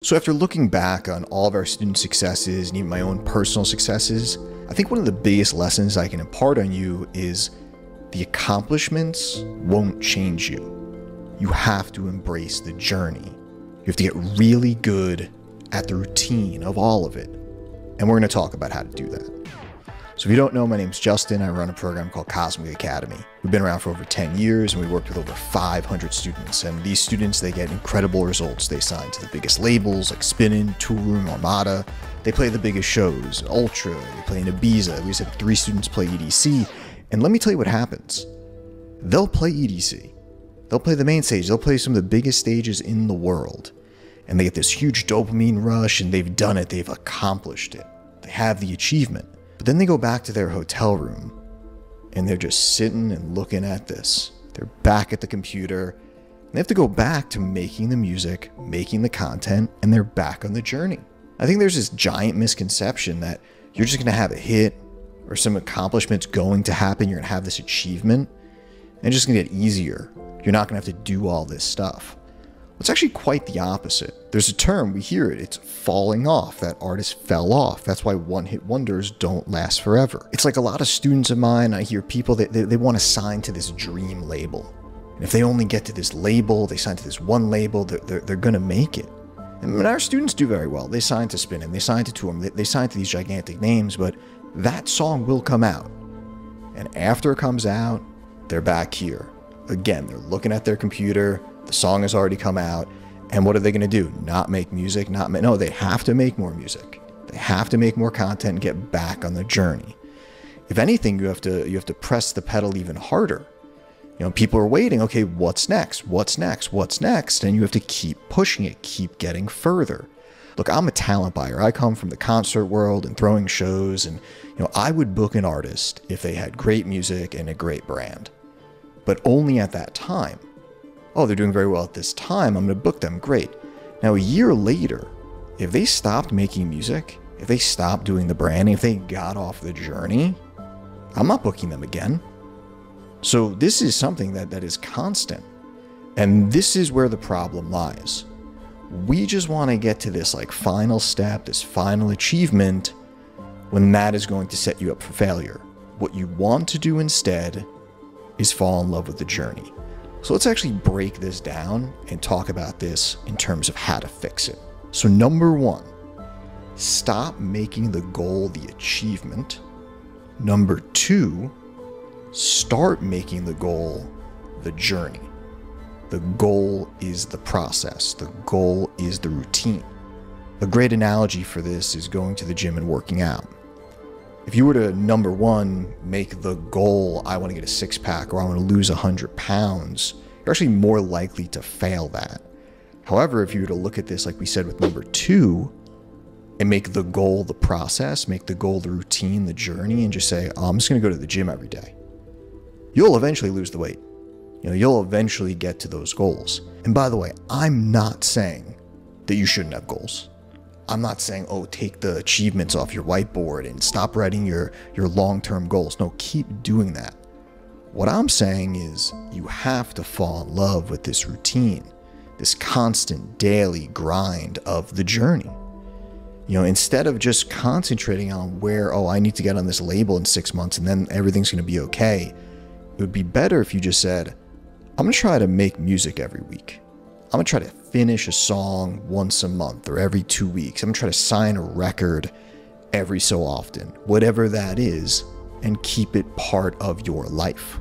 So after looking back on all of our student successes and even my own personal successes, I think one of the biggest lessons I can impart on you is the accomplishments won't change you. You have to embrace the journey. You have to get really good at the routine of all of it. And we're going to talk about how to do that. So if you don't know, my name's Justin. I run a program called Cosmic Academy. We've been around for over 10 years and we worked with over 500 students. And these students, they get incredible results. They sign to the biggest labels like Spinnin, Toolroom, Armada. They play the biggest shows, Ultra, they play in Ibiza. We just had 3 students play EDC. And let me tell you what happens. They'll play EDC. They'll play the main stage. They'll play some of the biggest stages in the world. And they get this huge dopamine rush and they've done it. They've accomplished it. They have the achievement. But then they go back to their hotel room and they're just sitting and looking at this. They're back at the computer. And they have to go back to making the music, making the content, and they're back on the journey. I think there's this giant misconception that you're just going to have a hit or some accomplishment's going to happen. You're going to have this achievement and it's just going to get easier. You're not going to have to do all this stuff. It's actually quite the opposite. There's a term, we hear it, it's falling off. That artist fell off. That's why one-hit wonders don't last forever. It's like a lot of students of mine, I hear people that they want to sign to this dream label. And if they only get to this label, they sign to this one label, they're going to make it. And our students do very well. They sign to Spinnin, they sign to Toolroom, they sign to these gigantic names, but that song will come out. And after it comes out, they're back here. Again, they're looking at their computer, the song has already come out, and what are they going to do? Not make music? No, they have to make more music. They have to make more content and get back on the journey. If anything, you have to press the pedal even harder. You know, people are waiting. Okay, what's next? What's next? What's next? And you have to keep pushing it, keep getting further. Look, I'm a talent buyer. I come from the concert world and throwing shows, and I would book an artist if they had great music and a great brand, but only at that time. Oh, they're doing very well at this time, I'm going to book them, great. Now, a year later, if they stopped making music, if they stopped doing the branding, if they got off the journey, I'm not booking them again. So this is something that is constant. And this is where the problem lies. We just want to get to this final step, this final achievement, when that is going to set you up for failure. What you want to do instead is fall in love with the journey. So let's actually break this down and talk about this in terms of how to fix it. So number 1, stop making the goal the achievement. Number 2, start making the goal the journey. The goal is the process. The goal is the routine. A great analogy for this is going to the gym and working out. If you were to, number 1, make the goal, I want to get a 6-pack or I want to lose 100 pounds, you're actually more likely to fail that. However, if you were to look at this, like we said with number 2, and make the goal the process, make the goal the routine, the journey, and just say, oh, I'm just going to go to the gym every day, you'll eventually lose the weight. You'll eventually get to those goals. And by the way, I'm not saying that you shouldn't have goals. I'm not saying, oh, take the achievements off your whiteboard and stop writing your long-term goals. No, keep doing that. What I'm saying is you have to fall in love with this routine, this constant daily grind of the journey. Instead of just concentrating on where, oh, I need to get on this label in 6 months and then everything's going to be okay. It would be better if you just said, I'm going to try to make music every week. I'm going to try to finish a song once a month or every 2 weeks. I'm going to try to sign a record every so often, whatever that is, and keep it part of your life.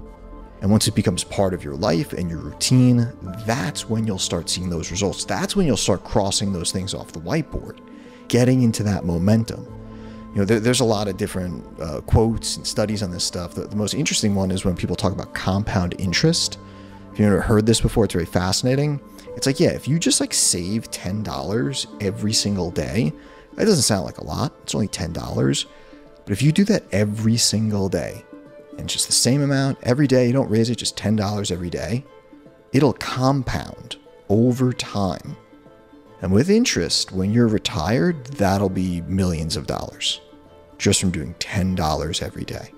And once it becomes part of your life and your routine, that's when you'll start seeing those results. That's when you'll start crossing those things off the whiteboard, getting into that momentum. There's a lot of different quotes and studies on this stuff. The most interesting one is when people talk about compound interest. If you've never heard this before, it's very fascinating. It's like, yeah, if you just save $10 every single day, that doesn't sound like a lot. It's only $10. But if you do that every single day, and just the same amount every day, you don't raise it, just $10 every day, it'll compound over time. And with interest, when you're retired, that'll be millions of dollars just from doing $10 every day.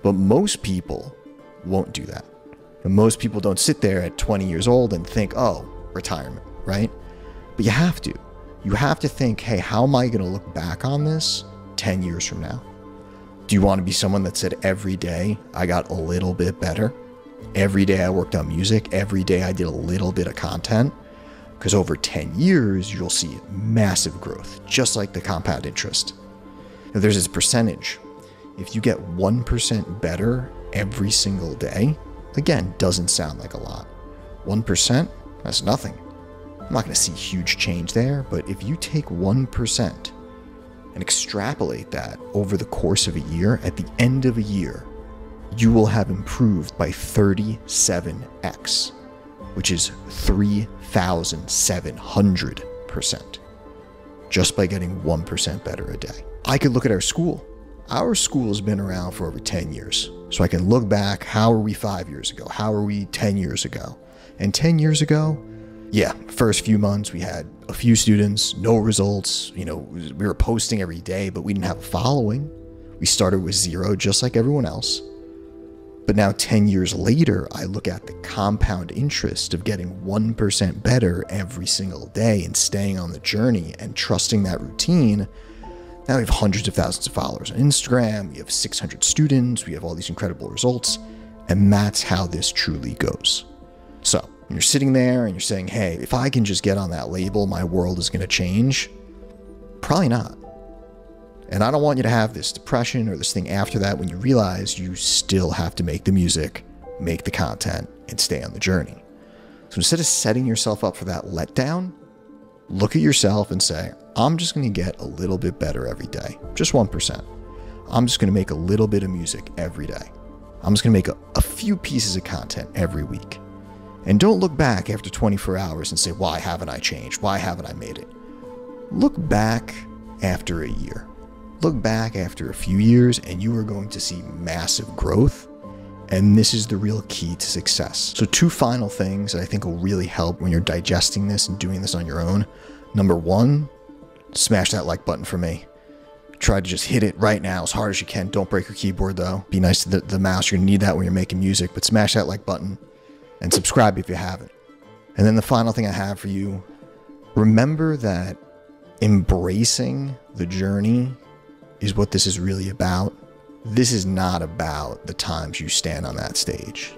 But most people won't do that. And most people don't sit there at 20 years old and think, oh, retirement, right? But you have to. You have to think, hey, how am I going to look back on this 10 years from now? Do you want to be someone that said every day I got a little bit better? Every day I worked on music. Every day I did a little bit of content. Because over 10 years, you'll see massive growth, just like the compound interest. Now, there's this percentage. If you get 1% better every single day, again, doesn't sound like a lot. 1%, that's nothing. I'm not going to see huge change there, but if you take 1% and extrapolate that over the course of a year, at the end of a year, you will have improved by 37x, which is 3,700%, just by getting 1% better a day. I could look at our school. Our school has been around for over 10 years. So I can look back, how were we 5 years ago? How were we 10 years ago? And 10 years ago, yeah, first few months we had a few students, no results. You know, we were posting every day, but we didn't have a following. We started with 0, just like everyone else. But now 10 years later, I look at the compound interest of getting 1% better every single day and staying on the journey and trusting that routine. Now we have hundreds of thousands of followers on Instagram. We have 600 students. We have all these incredible results. And that's how this truly goes. So when you're sitting there and you're saying, hey, if I can just get on that label, my world is going to change. Probably not. And I don't want you to have this depression or this thing after that when you realize you still have to make the music, make the content, and stay on the journey. So instead of setting yourself up for that letdown, look at yourself and say, I'm just going to get a little bit better every day. Just 1%. I'm just going to make a little bit of music every day. I'm just going to make a few pieces of content every week. And don't look back after 24 hours and say, why haven't I changed? Why haven't I made it? Look back after a year. Look back after a few years and you are going to see massive growth. And this is the real key to success. So 2 final things that I think will really help when you're digesting this and doing this on your own. Number 1, smash that like button for me. Try to just hit it right now as hard as you can. Don't break your keyboard though. Be nice to the mouse. You're gonna need that when you're making music, but smash that like button and subscribe if you haven't. And then the final thing I have for you, remember that embracing the journey is what this is really about. This is not about the times you stand on that stage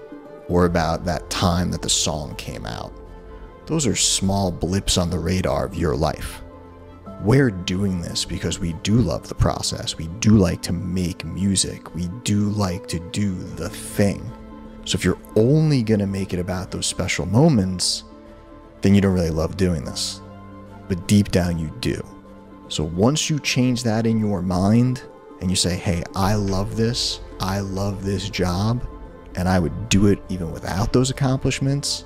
or about that time that the song came out. Those are small blips on the radar of your life. We're doing this because we do love the process. We do like to make music. We do like to do the thing. So if you're only going to make it about those special moments, then you don't really love doing this. But deep down you do. So once you change that in your mind and you say, hey, I love this job, and I would do it even without those accomplishments,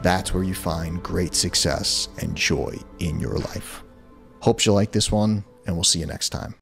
that's where you find great success and joy in your life. Hope you like this one, and we'll see you next time.